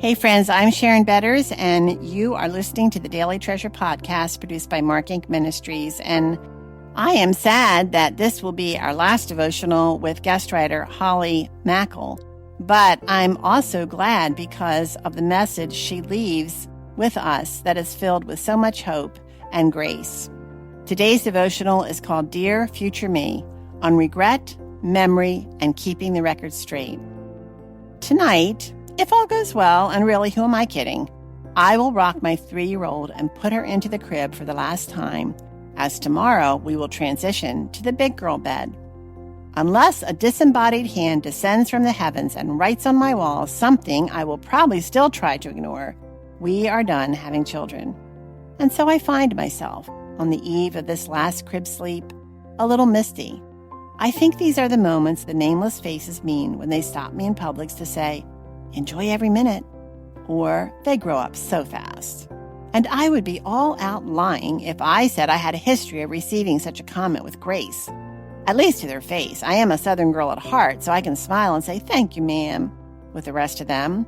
Hey friends, I'm Sharon Betters, and you are listening to the Daily Treasure podcast produced by Mark Inc. Ministries. And I am sad that this will be our last devotional with guest writer Holly Mackle, but I'm also glad because of the message she leaves with us that is filled with so much hope and grace. Today's devotional is called Dear Future Me, on regret, memory, and keeping the record straight. Tonight, if all goes well, and really, who am I kidding, I will rock my 3-year-old and put her into the crib for the last time, as tomorrow we will transition to the big girl bed. Unless a disembodied hand descends from the heavens and writes on my wall something I will probably still try to ignore, we are done having children. And so I find myself, on the eve of this last crib sleep, a little misty. I think these are the moments the nameless faces mean when they stop me in Publix to say, "Enjoy every minute," or "They grow up so fast." And I would be all out lying if I said I had a history of receiving such a comment with grace. At least to their face. I am a Southern girl at heart, so I can smile and say, "Thank you, ma'am," with the rest of them.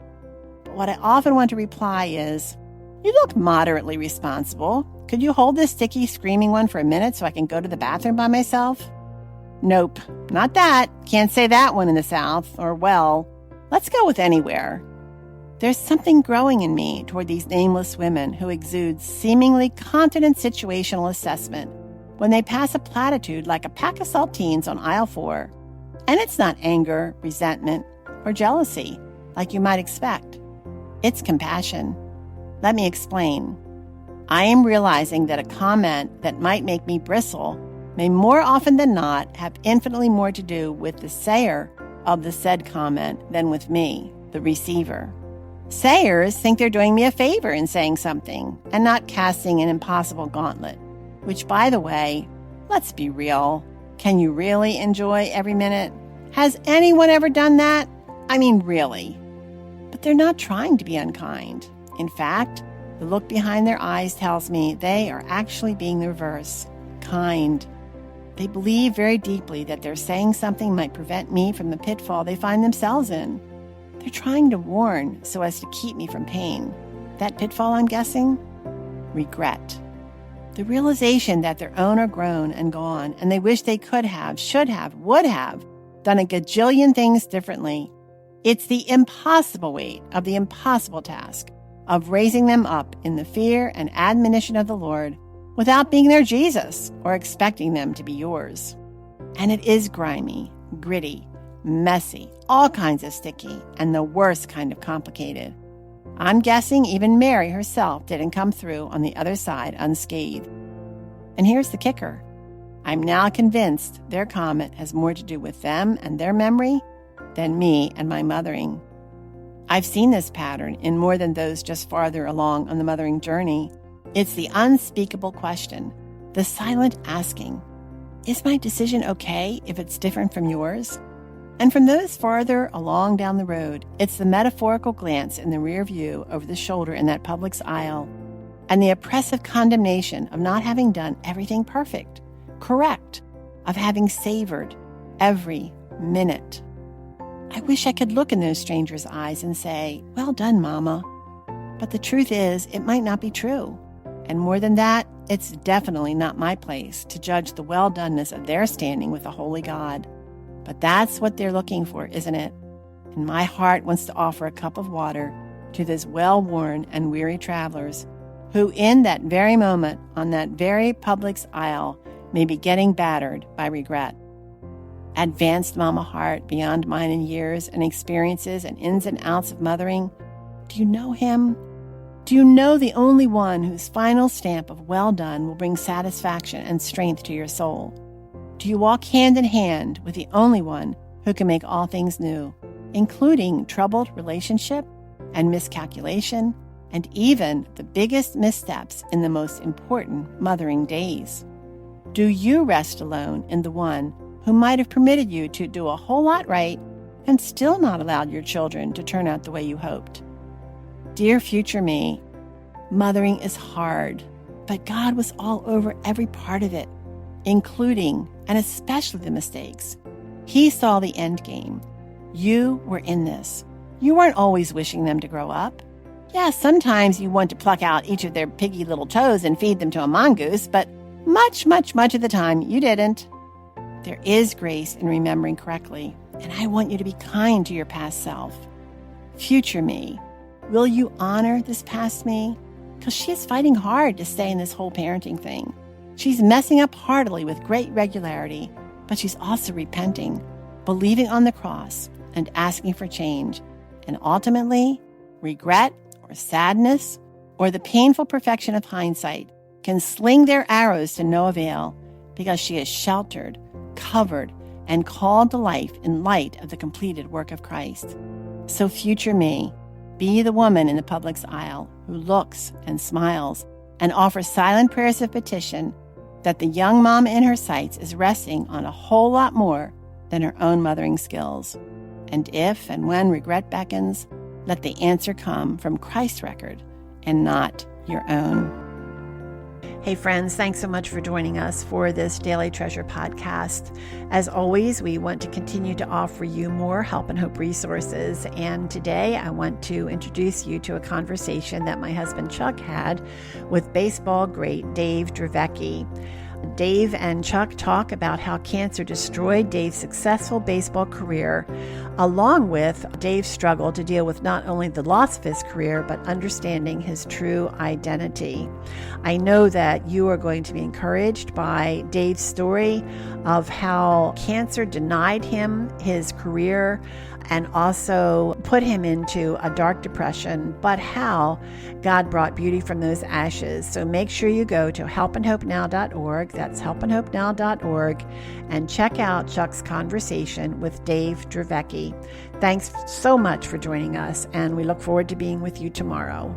But what I often want to reply is, "You look moderately responsible. Could you hold this sticky, screaming one for a minute so I can go to the bathroom by myself?" Nope, not that. Can't say that one in the South. Or, well, let's go with anywhere. There's something growing in me toward these nameless women who exude seemingly confident situational assessment when they pass a platitude like a pack of saltines on aisle 4. And it's not anger, resentment, or jealousy like you might expect. It's compassion. Let me explain. I am realizing that a comment that might make me bristle may more often than not have infinitely more to do with the sayer of the said comment than with me, the receiver. Sayers think they're doing me a favor in saying something and not casting an impossible gauntlet, which, by the way, let's be real. Can you really enjoy every minute? Has anyone ever done that? I mean, really. But they're not trying to be unkind. In fact, the look behind their eyes tells me they are actually being the reverse, kind. They believe very deeply that their saying something might prevent me from the pitfall they find themselves in. They're trying to warn so as to keep me from pain. That pitfall, I'm guessing? Regret. The realization that their own are grown and gone, and they wish they could have, should have, would have done a gajillion things differently. It's the impossible weight of the impossible task of raising them up in the fear and admonition of the Lord without being their Jesus or expecting them to be yours. And it is grimy, gritty, messy, all kinds of sticky, and the worst kind of complicated. I'm guessing even Mary herself didn't come through on the other side unscathed. And here's the kicker. I'm now convinced their comment has more to do with them and their memory than me and my mothering. I've seen this pattern in more than those just farther along on the mothering journey. It's the unspeakable question, the silent asking, is my decision okay if it's different from yours? And from those farther along down the road, it's the metaphorical glance in the rear view over the shoulder in that Publix aisle, and the oppressive condemnation of not having done everything perfect, correct, of having savored every minute. I wish I could look in those strangers' eyes and say, "Well done, Mama." But the truth is, it might not be true. And more than that, it's definitely not my place to judge the well-doneness of their standing with a holy God. But that's what they're looking for, isn't it? And my heart wants to offer a cup of water to those well-worn and weary travelers who, in that very moment, on that very Publix aisle, may be getting battered by regret. Advanced mama heart beyond mine in years and experiences and ins and outs of mothering, do you know him? Do you know the only one whose final stamp of well done will bring satisfaction and strength to your soul? Do you walk hand in hand with the only one who can make all things new, including troubled relationship and miscalculation, and even the biggest missteps in the most important mothering days? Do you rest alone in the one who might have permitted you to do a whole lot right and still not allowed your children to turn out the way you hoped? Dear future me, mothering is hard, but God was all over every part of it, including and especially the mistakes. He saw the end game. You were in this. You weren't always wishing them to grow up. Yeah, sometimes you want to pluck out each of their piggy little toes and feed them to a mongoose, but much of the time you didn't. There is grace in remembering correctly, and I want you to be kind to your past self. Future me, will you honor this past me? Because she is fighting hard to stay in this whole parenting thing. She's messing up heartily with great regularity, but she's also repenting, believing on the cross, and asking for change. And ultimately, regret or sadness or the painful perfection of hindsight can sling their arrows to no avail because she is sheltered, covered, and called to life in light of the completed work of Christ. So future me, be the woman in the public's aisle who looks and smiles and offers silent prayers of petition that the young mom in her sights is resting on a whole lot more than her own mothering skills. And if and when regret beckons, let the answer come from Christ's record and not your own. Hey friends, thanks so much for joining us for this Daily Treasure podcast. As always, we want to continue to offer you more help and hope resources. And today I want to introduce you to a conversation that my husband Chuck had with baseball great Dave Dravecky. Dave and Chuck talk about how cancer destroyed Dave's successful baseball career, along with Dave's struggle to deal with not only the loss of his career, but understanding his true identity. I know that you are going to be encouraged by Dave's story of how cancer denied him his career and also put him into a dark depression, but how God brought beauty from those ashes. So make sure you go to helpandhopenow.org, that's helpandhopenow.org, and check out Chuck's conversation with Dave Dravecky. Thanks so much for joining us, and we look forward to being with you tomorrow.